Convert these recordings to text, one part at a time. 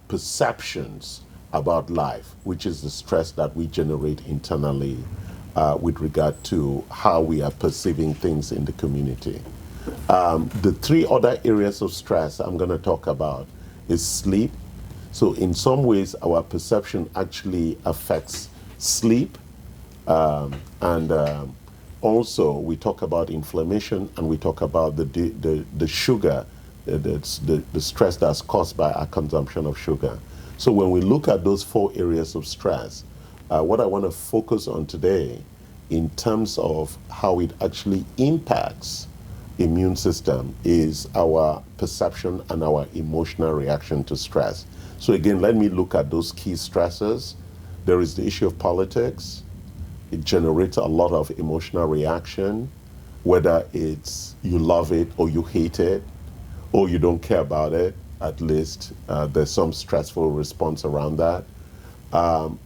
perceptions about life, which is the stress that we generate internally with regard to how we are perceiving things in the community. The three other areas of stress I'm going to talk about is sleep. So in some ways, our perception actually affects sleep. And also, we talk about inflammation, and we talk about the sugar, the stress that's caused by our consumption of sugar. So when we look at those four areas of stress, what I want to focus on today in terms of how it actually impacts immune system is our perception and our emotional reaction to stress. So again, let me look at those key stressors. There is the issue of politics. It generates a lot of emotional reaction, whether it's you love it or you hate it or you don't care about it. At least there's some stressful response around that.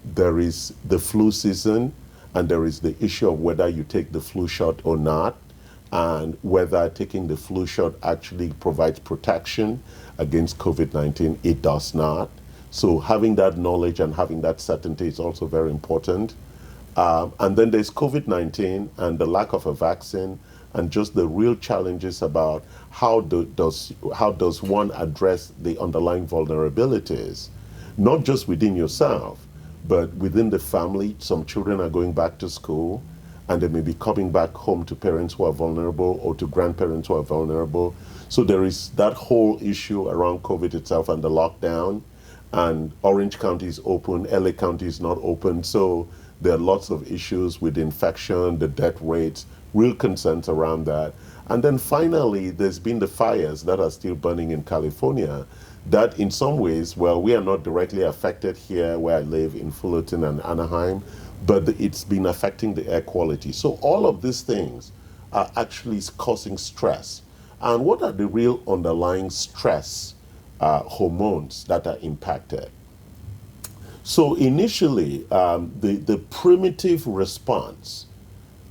There is the flu season, and there is the issue of whether you take the flu shot or not, and whether taking the flu shot actually provides protection against COVID-19. It does not. So having that knowledge and having that certainty is also very important. And then there's COVID-19 and the lack of a vaccine, and just the real challenges about how does one address the underlying vulnerabilities, not just within yourself, but within the family. Some children are going back to school, and they may be coming back home to parents who are vulnerable or to grandparents who are vulnerable. So there is that whole issue around COVID itself and the lockdown. And Orange County is open, LA County is not open. So there are lots of issues with infection, the death rates, real concerns around that. And then finally, there's been the fires that are still burning in California that in some ways, well, we are not directly affected here where I live in Fullerton and Anaheim, but it's been affecting the air quality. So all of these things are actually causing stress. And what are the real underlying stress hormones that are impacted? So initially, the primitive response,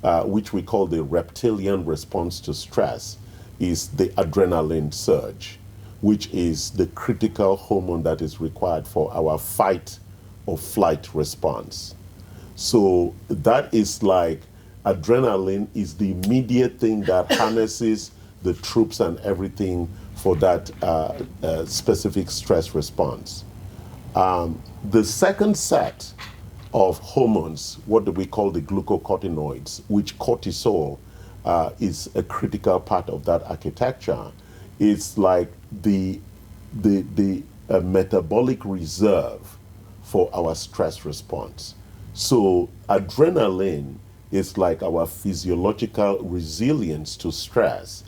which we call the reptilian response to stress, is the adrenaline surge, which is the critical hormone that is required for our fight or flight response. So that is like adrenaline is the immediate thing that harnesses the troops and everything for that specific stress response. The second set of hormones, what do we call the glucocortinoids, which cortisol is a critical part of that architecture. It's like the metabolic reserve for our stress response. So adrenaline is like our physiological resilience to stress.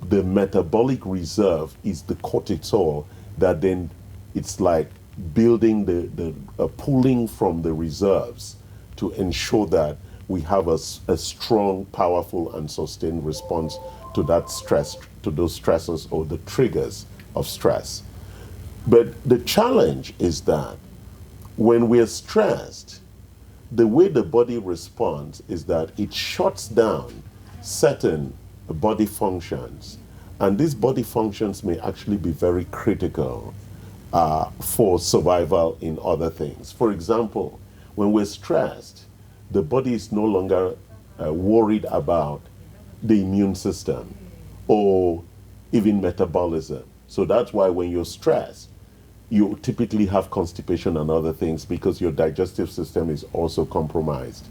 The metabolic reserve is the cortisol that then it's like building the pulling from the reserves to ensure that we have a strong, powerful, and sustained response to that stress, to those stressors or the triggers of stress. But the challenge is that when we're stressed, the way the body responds is that it shuts down certain body functions, and these body functions may actually be very critical for survival in other things. For example, when we're stressed, the body is no longer worried about the immune system or even metabolism. So that's why when you're stressed, you typically have constipation and other things because your digestive system is also compromised.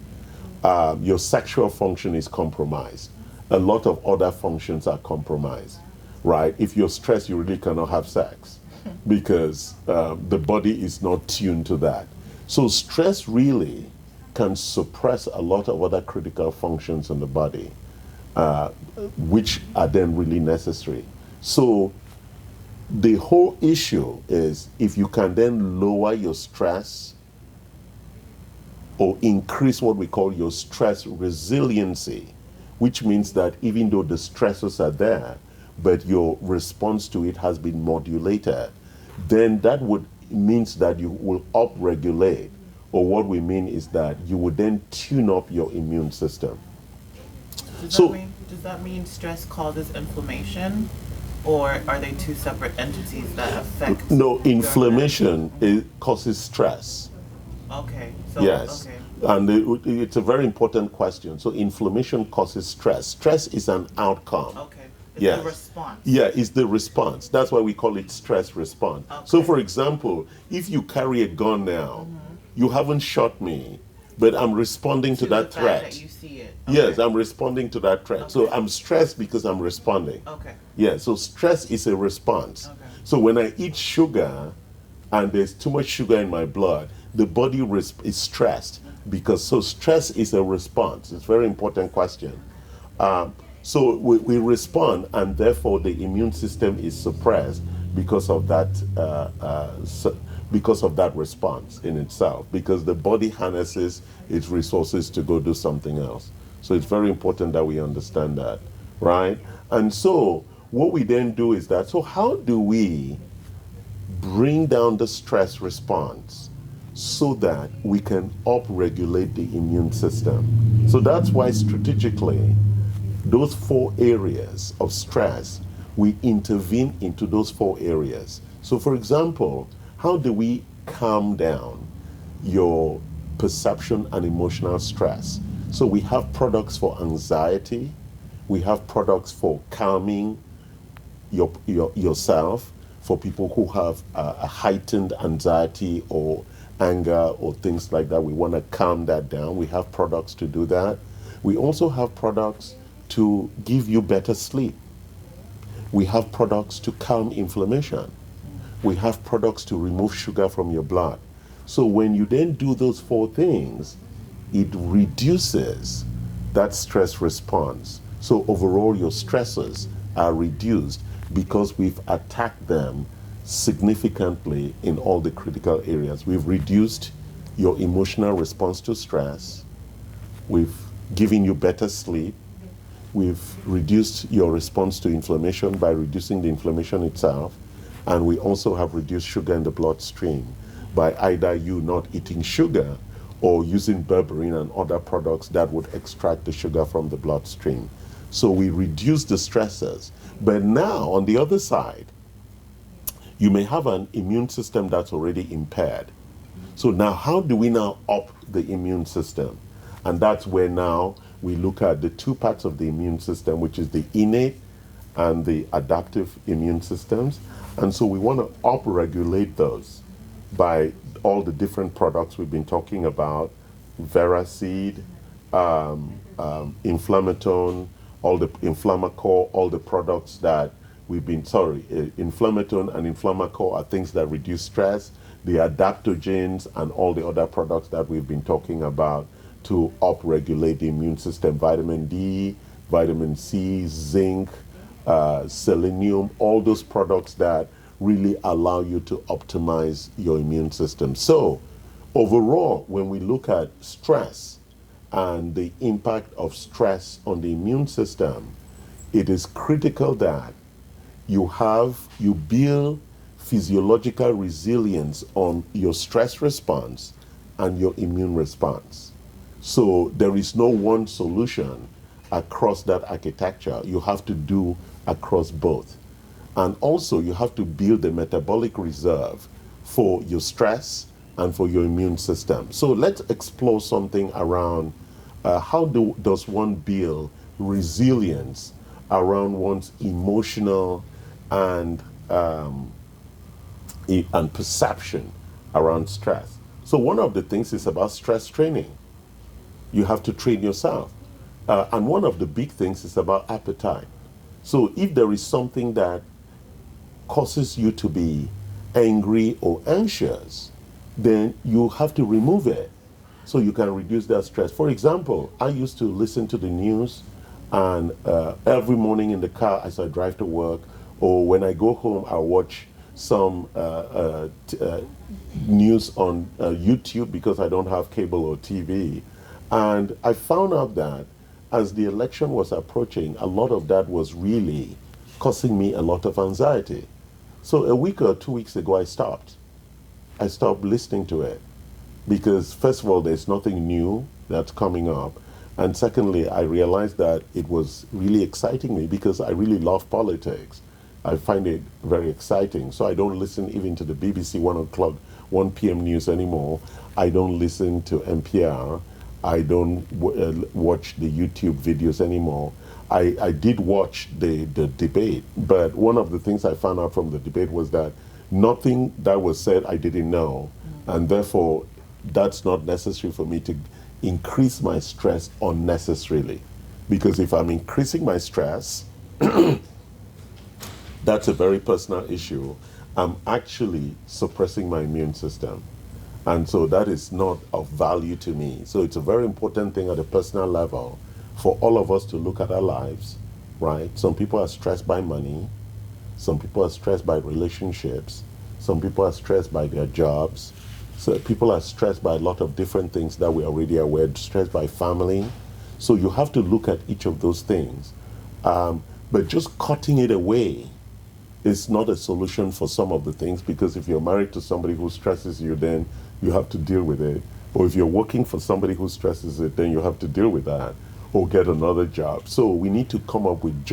Your sexual function is compromised. A lot of other functions are compromised, right? If you're stressed, you really cannot have sex because the body is not tuned to that. So stress really can suppress a lot of other critical functions in the body, which are then really necessary. So the whole issue is if you can then lower your stress or increase what we call your stress resiliency, which means that even though the stressors are there, but your response to it has been modulated, then that means that you will upregulate, or what we mean is that you would then tune up your immune system. Does that mean stress causes inflammation? Or are they two separate entities that affect? No, inflammation it causes stress. Okay. So, Yes. okay. And it's a very important question. So inflammation causes stress. Stress is an outcome. Okay. It's Yes. the response. Yeah, it's the response. That's why we call it stress response. Okay. So for example, if you carry a gun now, you haven't shot me, but I'm responding to that the fact threat. that you see it. Yes, I'm responding to that threat. So Okay. I'm stressed because I'm responding. Okay. Yeah, so stress is a response. Okay. So when I eat sugar and there's too much sugar in my blood, the body is stressed because so stress is a response. It's a very important question. So we respond, and therefore the immune system is suppressed because of that because of that response in itself. Because the body harnesses its resources to go do something else. So it's very important that we understand that, right? And so what we then do is that. So how do we bring down the stress response so that we can upregulate the immune system? So that's why strategically those 4 areas of stress, we intervene into those 4 areas. So for example, how do we calm down your perception and emotional stress? So we have products for anxiety, we have products for calming yourself, for people who have a heightened anxiety or anger or things like that. We want to calm that down. We have products to do that. We also have products to give you better sleep. We have products to calm inflammation. We have products to remove sugar from your blood. So when you then do those 4 things, it reduces that stress response. So overall, your stresses are reduced because we've attacked them significantly in all the critical areas. We've reduced your emotional response to stress. We've given you better sleep. We've reduced your response to inflammation by reducing the inflammation itself. And we also have reduced sugar in the bloodstream by either you not eating sugar or using berberine and other products that would extract the sugar from the bloodstream. So we reduce the stressors. But now, on the other side, you may have an immune system that's already impaired. So now, how do we now up the immune system? And that's where now we look at the 2 parts of the immune system, which is the innate and the adaptive immune systems. And so we want to upregulate those by all the different products we've been talking about, Veraseed, Inflammatone, all the Inflammacore, all the products that Inflammatone and Inflammacore are things that reduce stress, the adaptogens and all the other products that we've been talking about to upregulate the immune system, vitamin D, vitamin C, zinc, selenium, all those products that really allow you to optimize your immune system. So overall, when we look at stress and the impact of stress on the immune system, it is critical that you build physiological resilience on your stress response and your immune response. So there is no one solution across that architecture. You have to do across both. And also you have to build a metabolic reserve for your stress and for your immune system. So let's explore something around how does one build resilience around one's emotional and perception around stress. So one of the things is about stress training. You have to train yourself. And one of the big things is about appetite. So if there is something that causes you to be angry or anxious, then you have to remove it so you can reduce that stress. For example, I used to listen to the news and every morning in the car as I drive to work or when I go home, I watch some news on YouTube because I don't have cable or TV. And I found out that as the election was approaching, a lot of that was really causing me a lot of anxiety. So a week or 2 weeks ago, I stopped. I stopped listening to it because first of all, there's nothing new that's coming up. And secondly, I realized that it was really exciting me because I really love politics. I find it very exciting. So I don't listen even to the BBC 1 o'clock, 1 p.m. news anymore. I don't listen to NPR. I don't watch the YouTube videos anymore. I did watch the debate, but one of the things I found out from the debate was that nothing that was said I didn't know, and therefore that's not necessary for me to increase my stress unnecessarily. Because if I'm increasing my stress, that's a very personal issue. I'm actually suppressing my immune system. And so that is not of value to me. So it's a very important thing at a personal level for all of us to look at our lives, right? Some people are stressed by money. Some people are stressed by relationships. Some people are stressed by their jobs. So people are stressed by a lot of different things that we're already aware, stressed by family. So you have to look at each of those things. But just cutting it away is not a solution for some of the things, because if you're married to somebody who stresses you, then you have to deal with it. Or if you're working for somebody who stresses it, then you have to deal with that or get another job. So we need to come up with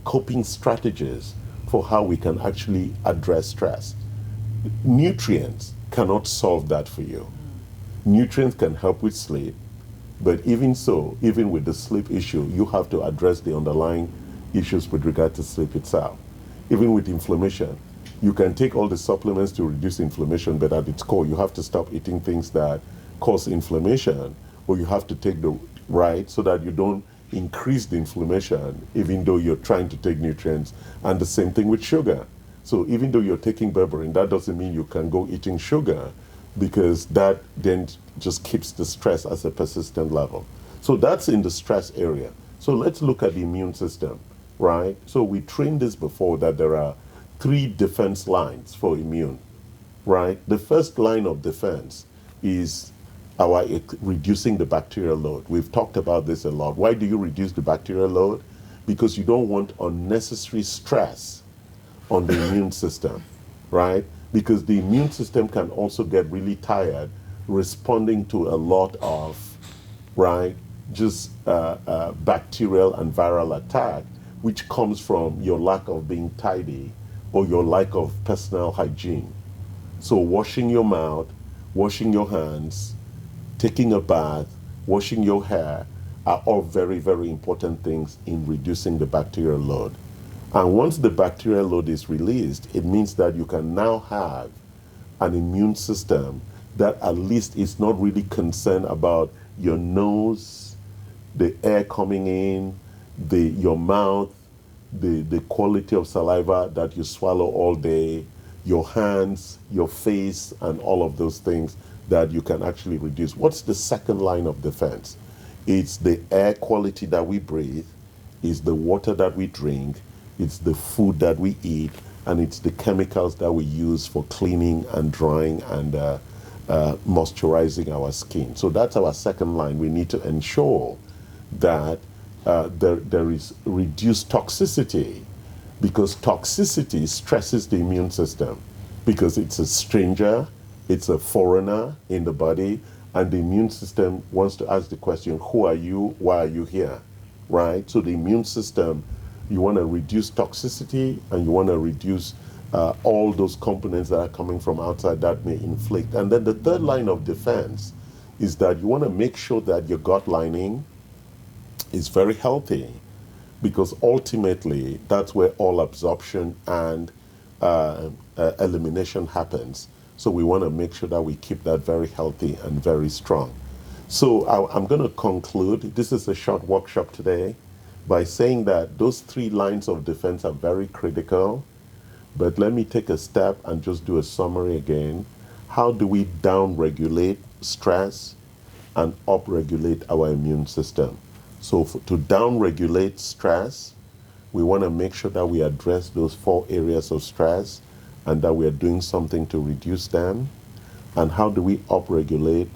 coping strategies for how we can actually address stress. Nutrients cannot solve that for you. Nutrients can help with sleep, but even so, even with the sleep issue, you have to address the underlying issues with regard to sleep itself. Even with inflammation, you can take all the supplements to reduce inflammation, but at its core, you have to stop eating things that cause inflammation, or you have to take the right so that you don't increase the inflammation, even though you're trying to take nutrients. And the same thing with sugar. So even though you're taking berberine, that doesn't mean you can go eating sugar, because that then just keeps the stress as a persistent level. So that's in the stress area. So let's look at the immune system, right? So we trained this before, that there are 3 defense lines for immune, right? The first line of defense is our reducing the bacterial load. We've talked about this a lot. Why do you reduce the bacterial load? Because you don't want unnecessary stress on the immune system, right? Because the immune system can also get really tired responding to a lot of, right, just bacterial and viral attack, which comes from your lack of being tidy or your lack of personal hygiene. So washing your mouth, washing your hands, taking a bath, washing your hair are all very, very important things in reducing the bacterial load. And once the bacterial load is released, it means that you can now have an immune system that at least is not really concerned about your nose, the air coming in, your mouth, the quality of saliva that you swallow all day, your hands, your face, and all of those things that you can actually reduce. What's the second line of defense? It's the air quality that we breathe, it's the water that we drink, it's the food that we eat, and it's the chemicals that we use for cleaning and drying and moisturizing our skin. So that's our second line. We need to ensure that there is reduced toxicity, because toxicity stresses the immune system, because it's a stranger, it's a foreigner in the body, and the immune system wants to ask the question, who are you, why are you here, right? So the immune system, you want to reduce toxicity, and you want to reduce all those components that are coming from outside that may inflict. And then the third line of defense is that you want to make sure that your gut lining is very healthy, because ultimately that's where all absorption and elimination happens. So we want to make sure that we keep that very healthy and very strong. So I'm going to conclude. This is a short workshop today by saying that those 3 lines of defense are very critical. But let me take a step and just do a summary again. How do we down-regulate stress and up-regulate our immune system? So to down-regulate stress, we want to make sure that we address those 4 areas of stress and that we are doing something to reduce them. And how do we up-regulate?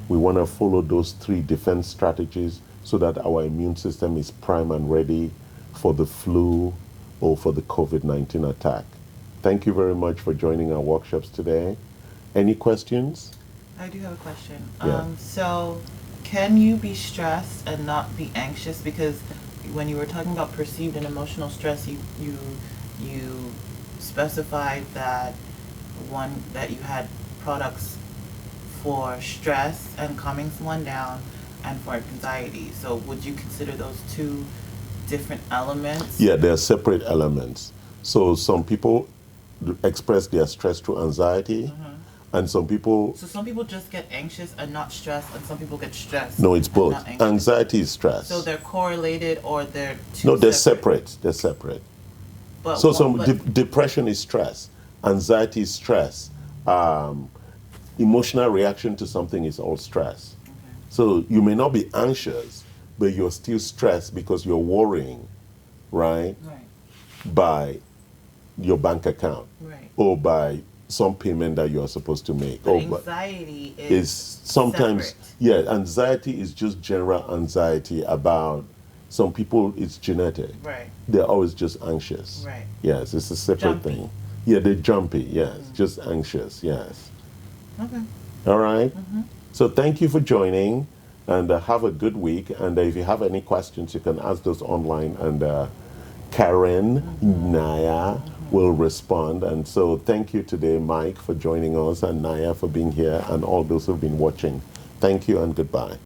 We want to follow those 3 defense strategies so that our immune system is prime and ready for the flu or for the COVID-19 attack. Thank you very much for joining our workshops today. Any questions? I do have a question. Yeah. So can you be stressed and not be anxious? Because when you were talking about perceived and emotional stress, you you specified that you had products for stress and calming someone down and for anxiety. So would you consider those two different elements? Yeah, they're separate elements. So some people express their stress through anxiety, and some people. So some people just get anxious and not stressed, and some people get stressed. No, it's and both. not anxious. Anxiety is stress. So they're correlated, or they're two. No, they're separate. They're separate. But So but, depression is stress, anxiety is stress, emotional reaction to something is all stress. okay. So you may not be anxious, but you're still stressed because you're worrying, right, Right. by your bank account Right. or by some payment that you are supposed to make. But or anxiety is sometimes, separate. yeah, anxiety is just general anxiety about, some people it's genetic. Right. They're always just anxious. Right. Yes, it's a separate Jumpy. thing. Yeah, they're jumpy, yes, just anxious, yes. Okay. All right? So thank you for joining, and have a good week. And if you have any questions, you can ask those online, and Karen, Naya will respond. And so thank you today, Mike, for joining us, and Naya for being here, and all those who've been watching. Thank you and goodbye.